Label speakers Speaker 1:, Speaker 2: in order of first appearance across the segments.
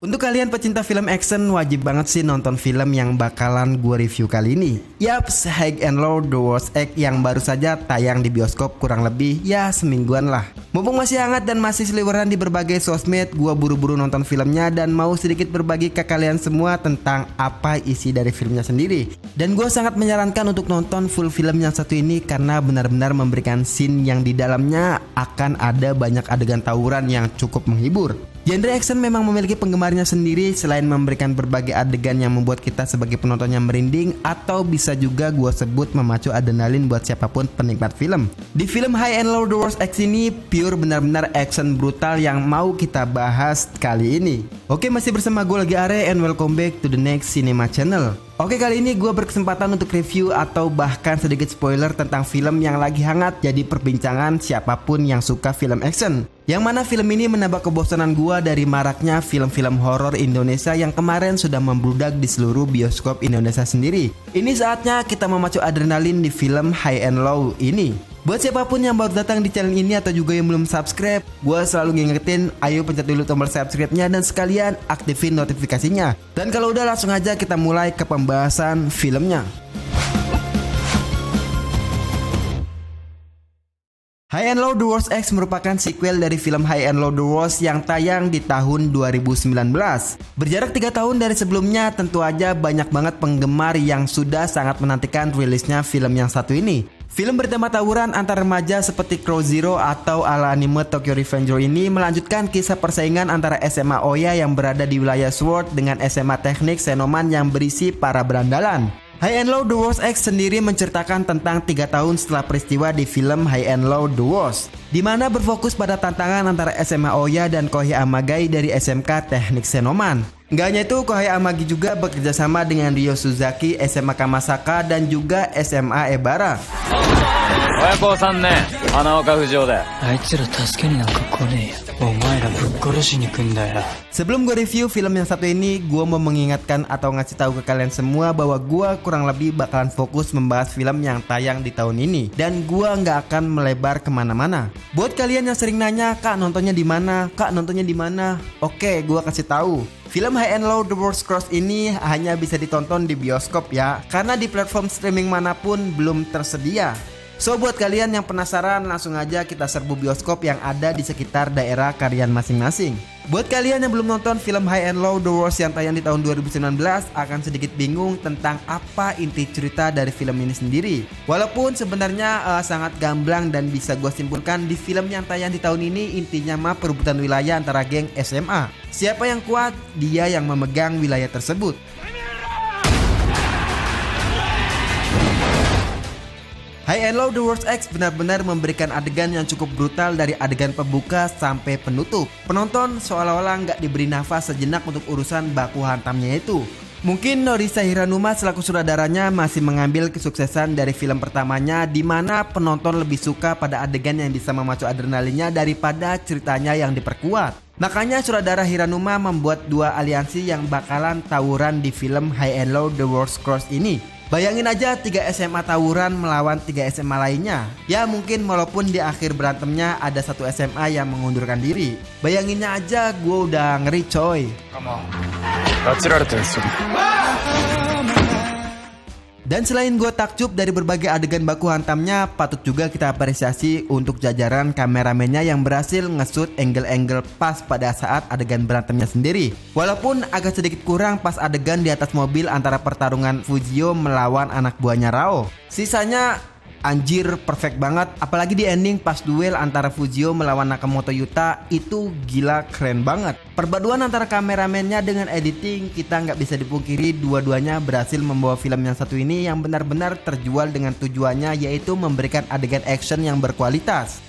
Speaker 1: Untuk kalian pecinta film action, wajib banget sih nonton film yang bakalan gue review kali ini. Yaps, High and Low The Worst X yang baru saja tayang di bioskop kurang lebih ya semingguan lah. Mumpung masih hangat dan masih seliweran di berbagai sosmed, gue buru-buru nonton filmnya dan mau sedikit berbagi ke kalian semua tentang apa isi dari filmnya sendiri. Dan gue sangat menyarankan untuk nonton full film yang satu ini karena benar-benar memberikan scene yang di dalamnya akan ada banyak adegan tawuran yang cukup menghibur. Genre action memang memiliki penggemarnya sendiri, selain memberikan berbagai adegan yang membuat kita sebagai penontonnya merinding, atau bisa juga gue sebut memacu adrenalin buat siapapun penikmat film. Di film High and Low The Worst X ini pure benar-benar action brutal yang mau kita bahas kali ini. Oke, masih bersama gue lagi Are and welcome back to the next Cinema Channel. Oke, kali ini gue berkesempatan untuk review atau bahkan sedikit spoiler tentang film yang lagi hangat jadi perbincangan siapapun yang suka film action. Yang mana film ini menambah kebosanan gue dari maraknya film-film horor Indonesia yang kemarin sudah membludak di seluruh bioskop Indonesia sendiri. Ini saatnya kita memacu adrenalin di film High and Low ini. Buat siapapun yang baru datang di channel ini atau juga yang belum subscribe, gue selalu ngingetin ayo pencet dulu tombol subscribe-nya dan sekalian aktifin notifikasinya. Dan kalau udah langsung aja kita mulai ke pembahasan filmnya. High and Low The Worst X merupakan sequel dari film High and Low The Worst yang tayang di tahun 2019. Berjarak 3 tahun dari sebelumnya, tentu aja banyak banget penggemar yang sudah sangat menantikan rilisnya film yang satu ini. Film bertema tawuran antar remaja seperti Crow Zero atau ala anime Tokyo Revenger ini melanjutkan kisah persaingan antara SMA Oya yang berada di wilayah Sword dengan SMA Teknik Senoman yang berisi para berandalan. High and Low The Worst X sendiri menceritakan tentang 3 tahun setelah peristiwa di film High and Low The Worst, di mana berfokus pada tantangan antara SMA Oya dan Kohei Amagai dari SMK Teknik Senoman. Nggak hanya itu, Kohei Amagi juga bekerja sama dengan Ryo Suzaki, SMA Kamasaka, dan juga SMA Ebara. Sebelum gue review film yang satu ini, gue mau mengingatkan atau ngasih tahu ke kalian semua bahwa gue kurang lebih bakalan fokus membahas film yang tayang di tahun ini, dan gue nggak akan melebar kemana-mana. Buat kalian yang sering nanya, kak nontonnya di mana, kak nontonnya di mana? Oke, gue kasih tahu. Film High and Low The Worst Cross ini hanya bisa ditonton di bioskop ya, karena di platform streaming manapun belum tersedia. So buat kalian yang penasaran, langsung aja kita serbu bioskop yang ada di sekitar daerah kalian masing-masing. Buat kalian yang belum nonton film High and Low The Worst yang tayang di tahun 2019 akan sedikit bingung tentang apa inti cerita dari film ini sendiri. Walaupun sebenarnya sangat gamblang dan bisa gue simpulkan di film yang tayang di tahun ini intinya mah perebutan wilayah antara geng SMA. Siapa yang kuat, dia yang memegang wilayah tersebut. High and Low The Worst X benar-benar memberikan adegan yang cukup brutal dari adegan pembuka sampai penutup. Penonton seolah-olah nggak diberi nafas sejenak untuk urusan baku hantamnya itu. Mungkin Norisa Hiranuma selaku sutradaranya masih mengambil kesuksesan dari film pertamanya, di mana penonton lebih suka pada adegan yang bisa memacu adrenalinnya daripada ceritanya yang diperkuat. Makanya sutradara Hiranuma membuat 2 aliansi yang bakalan tawuran di film High and Low The Worst Cross ini. Bayangin aja 3 SMA tawuran melawan 3 SMA lainnya. Ya mungkin walaupun di akhir berantemnya ada 1 SMA yang mengundurkan diri. Bayanginnya aja gue udah ngeri coy. Dan selain gue takjub dari berbagai adegan baku hantamnya, patut juga kita apresiasi untuk jajaran kameramennya yang berhasil nge-shoot angle-angle pas pada saat adegan berantemnya sendiri. Walaupun agak sedikit kurang pas adegan di atas mobil antara pertarungan Fujio melawan anak buahnya Rao. Sisanya anjir perfect banget, apalagi di ending pas duel antara Fujio melawan Nakamoto Yuta itu gila keren banget. Perpaduan antara kameramennya dengan editing kita nggak bisa dipungkiri dua-duanya berhasil membawa film yang satu ini yang benar-benar terjual dengan tujuannya, yaitu memberikan adegan action yang berkualitas.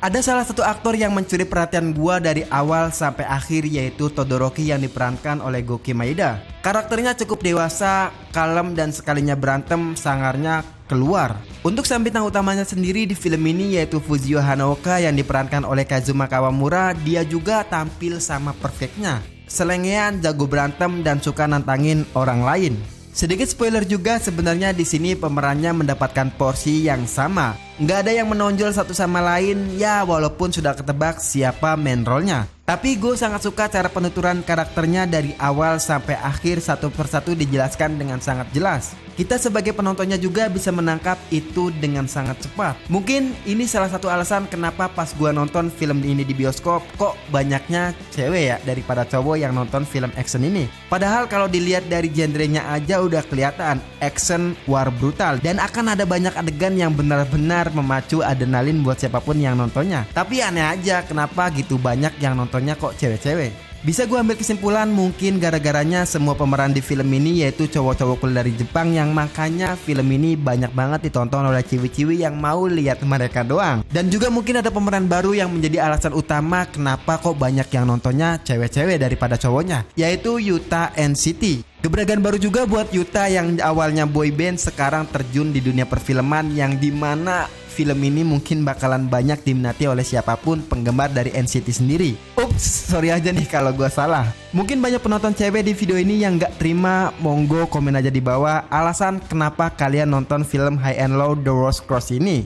Speaker 1: Ada salah satu aktor yang mencuri perhatian gua dari awal sampai akhir, yaitu Todoroki yang diperankan oleh Goki Maeda. Karakternya cukup dewasa, kalem, dan sekalinya berantem sangarnya keluar. Untuk sang bintang utamanya sendiri di film ini yaitu Fujio Hanaoka yang diperankan oleh Kazuma Kawamura, dia juga tampil sama perfectnya. Selengean, jago berantem, dan suka nantangin orang lain. Sedikit spoiler juga, sebenarnya di sini pemerannya mendapatkan porsi yang sama. Nggak ada yang menonjol satu sama lain, ya walaupun sudah ketebak siapa main role-nya. Tapi gue sangat suka cara penuturan karakternya dari awal sampai akhir, satu persatu dijelaskan dengan sangat jelas. Kita sebagai penontonnya juga bisa menangkap itu dengan sangat cepat. Mungkin ini salah satu alasan kenapa pas gue nonton film ini di bioskop kok banyaknya cewek ya daripada cowok yang nonton film action ini. Padahal kalau dilihat dari genrenya aja udah kelihatan action war brutal, dan akan ada banyak adegan yang benar-benar memacu adrenalin buat siapapun yang nontonnya. Tapi aneh aja kenapa gitu banyak yang nontonnya kok cewek-cewek. Bisa gue ambil kesimpulan mungkin gara-garanya semua pemeran di film ini yaitu cowok-cowok kuliah dari Jepang, yang makanya film ini banyak banget ditonton oleh ciwi-ciwi yang mau lihat mereka doang. Dan juga mungkin ada pemeran baru yang menjadi alasan utama kenapa kok banyak yang nontonnya cewek-cewek daripada cowoknya, yaitu Yuta NCT. Gebrakan baru juga buat Yuta yang awalnya boyband sekarang terjun di dunia perfilman, yang dimana film ini mungkin bakalan banyak diminati oleh siapapun penggemar dari NCT sendiri. Ups, sorry aja nih kalau gue salah. Mungkin banyak penonton cewek di video ini yang gak terima, monggo komen aja di bawah alasan kenapa kalian nonton film High and Low The Rose Cross ini.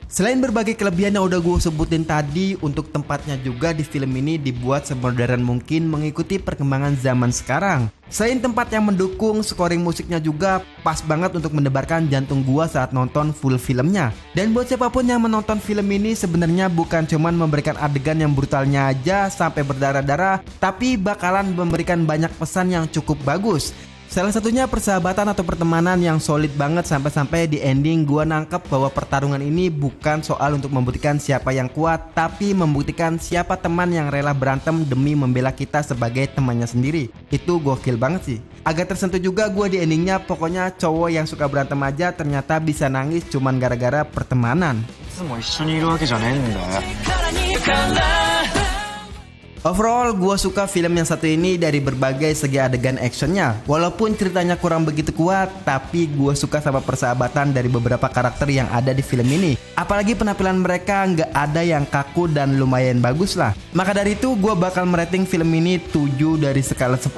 Speaker 1: Selain berbagai kelebihan yang udah gue sebutin tadi, untuk tempatnya juga di film ini dibuat semodern mungkin mengikuti perkembangan zaman sekarang. Selain tempat yang mendukung, scoring musiknya juga pas banget untuk mendebarkan jantung gua saat nonton full filmnya. Dan buat siapapun yang menonton film ini sebenarnya bukan cuman memberikan adegan yang brutalnya aja sampai berdarah-darah, tapi bakalan memberikan banyak pesan yang cukup bagus. Salah satunya persahabatan atau pertemanan yang solid banget, sampai-sampai di ending gua nangkep bahwa pertarungan ini bukan soal untuk membuktikan siapa yang kuat, tapi membuktikan siapa teman yang rela berantem demi membela kita sebagai temannya sendiri. Itu gokil banget sih. Agak tersentuh juga gua di endingnya, pokoknya cowok yang suka berantem aja ternyata bisa nangis cuman gara-gara pertemanan. Overall, gue suka film yang satu ini dari berbagai segi adegan actionnya. Walaupun ceritanya kurang begitu kuat, tapi gue suka sama persahabatan dari beberapa karakter yang ada di film ini. Apalagi penampilan mereka nggak ada yang kaku dan lumayan bagus lah. Maka dari itu gue bakal merating film ini 7 dari skala 10.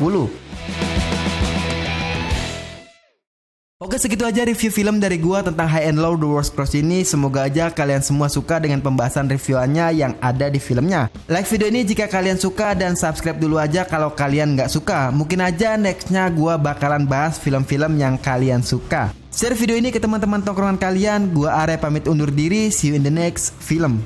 Speaker 1: Oke, segitu aja review film dari gua tentang High and Low The Rose Cross ini. Semoga aja kalian semua suka dengan pembahasan reviewannya yang ada di filmnya. Like video ini jika kalian suka, dan subscribe dulu aja kalau kalian nggak suka. Mungkin aja nextnya gua bakalan bahas film-film yang kalian suka. Share video ini ke teman-teman tongkrongan kalian. Gua Are pamit undur diri. See you in the next film.